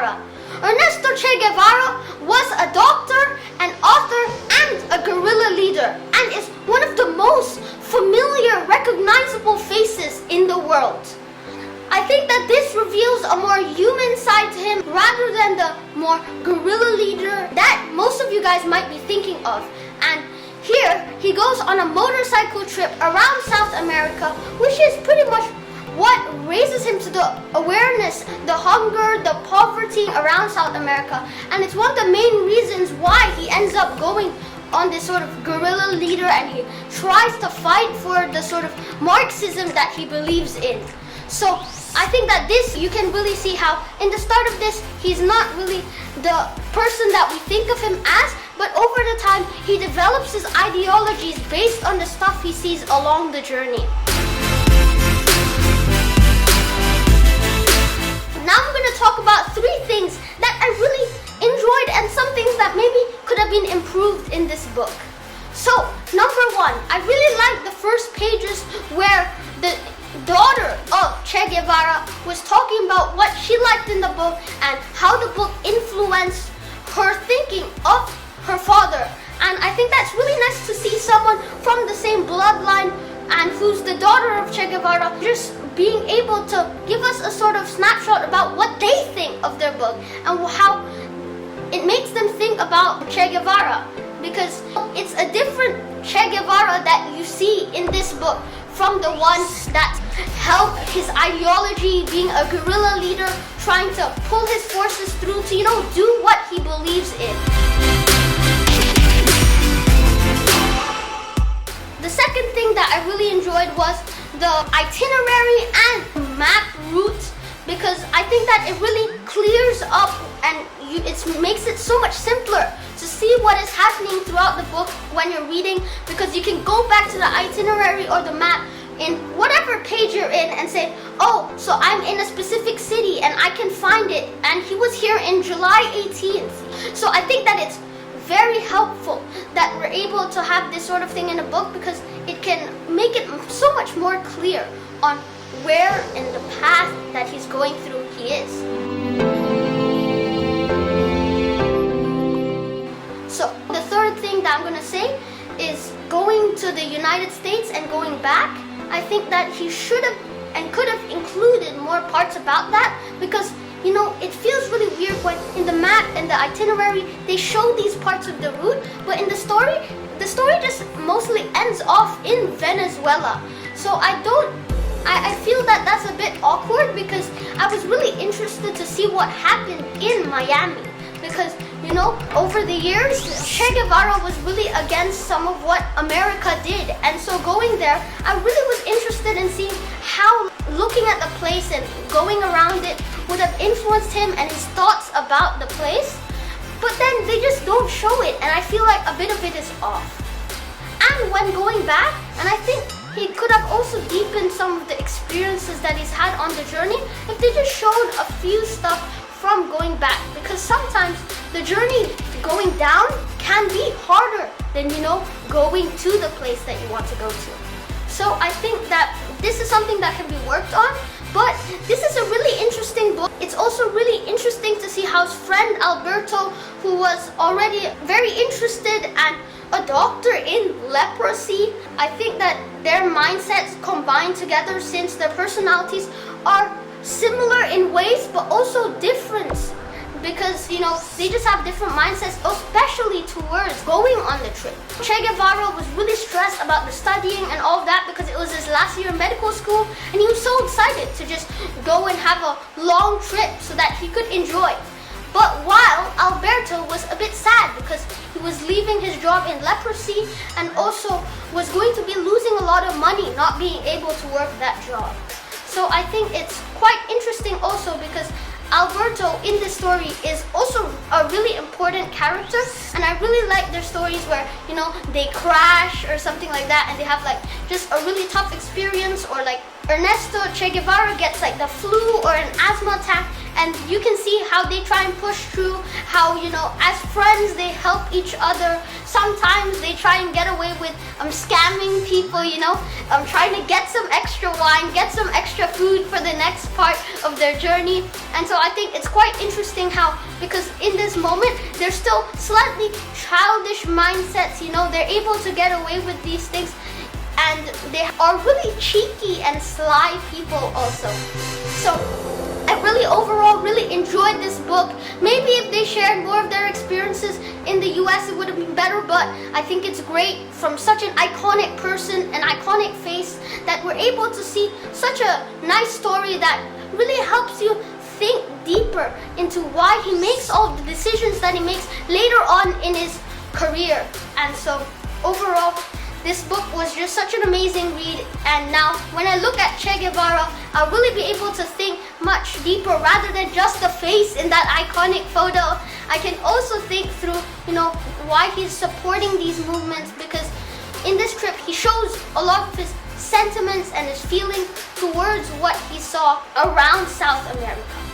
Guevara. Ernesto Che Guevara was a doctor, an author, and a guerrilla leader, and is one of the most familiar, recognizable faces in the world. I think that this reveals a more human side to him rather than the more guerrilla leader that most of you guys might be thinking of. And here, he goes on a motorcycle trip around South America, which is pretty much what raises him to the awareness, the hunger, the poverty around South America. And it's one of the main reasons why he ends up going on this sort of guerrilla leader, and he tries to fight for the sort of Marxism that he believes in. So I think that this, you can really see how in the start of this, he's not really the person that we think of him as, but over the time, he develops his ideologies based on the stuff he sees along the journey. Now I'm going to talk about 3 things that I really enjoyed and some things that maybe could have been improved in this book. So, number 1, I really liked the first pages where the daughter of Che Guevara was talking about what she liked in the book and how the book influenced her thinking of her father. And I think that's really nice to see someone from the same bloodline and who's the daughter of Che Guevara just being able to give us a sort of snapshot about what they think of their book and how it makes them think about Che Guevara, because it's a different Che Guevara that you see in this book from the one that held his ideology, being a guerrilla leader, trying to pull his forces through to, do what he believes in. The second thing that I really enjoyed was the itinerary and map route, because I think that it really clears up and it makes it so much simpler to see what is happening throughout the book when you're reading, because you can go back to the itinerary or the map in whatever page you're in and say, oh, so I'm in a specific city and I can find it, and he was here in July 18th. So I think that it's very helpful that we're able to have this sort of thing in a book, because it can make it so much more clear on where in the path that he's going through he is. So the third thing that I'm going to say is going to the United States and going back. I think that he should have and could have included more parts about that, because it feels really weird when in the map and the itinerary they show these parts of the route, but in the story just mostly ends off in Venezuela. So I feel that that's a bit awkward, because I was really interested to see what happened in Miami, because over the years, Che Guevara was really against some of what America did, and so going there, I really was interested in seeing how looking at the place and going around it would have influenced him and his thoughts about the place. But then they just don't show it, and I feel like a bit of it is off. And when going back, and I think he could have also deepened some of the experiences that he's had on the journey if they just showed a few stuff from going back, because sometimes the journey going down can be harder than going to the place that you want to go to. So I think that this is something that can be worked on, but this is a really interesting book. It's also really interesting to see how his friend Roberto, who was already very interested and a doctor in leprosy, I think that their mindsets combined together, since their personalities are similar in ways but also different, because they just have different mindsets, especially towards going on the trip. Che Guevara was really stressed about the studying and all of that, because it was his last year in medical school, and he was so excited to just go and have a long trip so that he could enjoy. But while Roberto was a bit sad, because he was leaving his job in leprosy and also was going to be losing a lot of money not being able to work that job. So I think it's quite interesting also, because Roberto in this story is also a really important character, and I really like their stories where they crash or something like that, and they have just a really tough experience, or Ernesto Che Guevara gets like the flu or an asthma attack, and you can see how they try and push through, how, you know, as friends they help each other. Sometimes they try and get away with scamming people, you know, trying to get some extra wine, get some extra food for the next part of their journey. And so I think it's quite interesting how, because in this moment they're still slightly childish mindsets, you know, they're able to get away with these things, and they are really cheeky and sly people also. So I really overall really enjoyed this book. Maybe if they shared more of their experiences in the US it would have been better, but I think it's great from such an iconic person, an iconic face, that we're able to see such a nice story that really helps you think deeper into why he makes all the decisions that he makes later on in his career. And so overall, this book was just such an amazing read, and now when I look at Che Guevara, I'll really be able to think much deeper rather than just the face in that iconic photo. I can also think through, you know, why he's supporting these movements, because in this trip he shows a lot of his sentiments and his feeling towards what he saw around South America.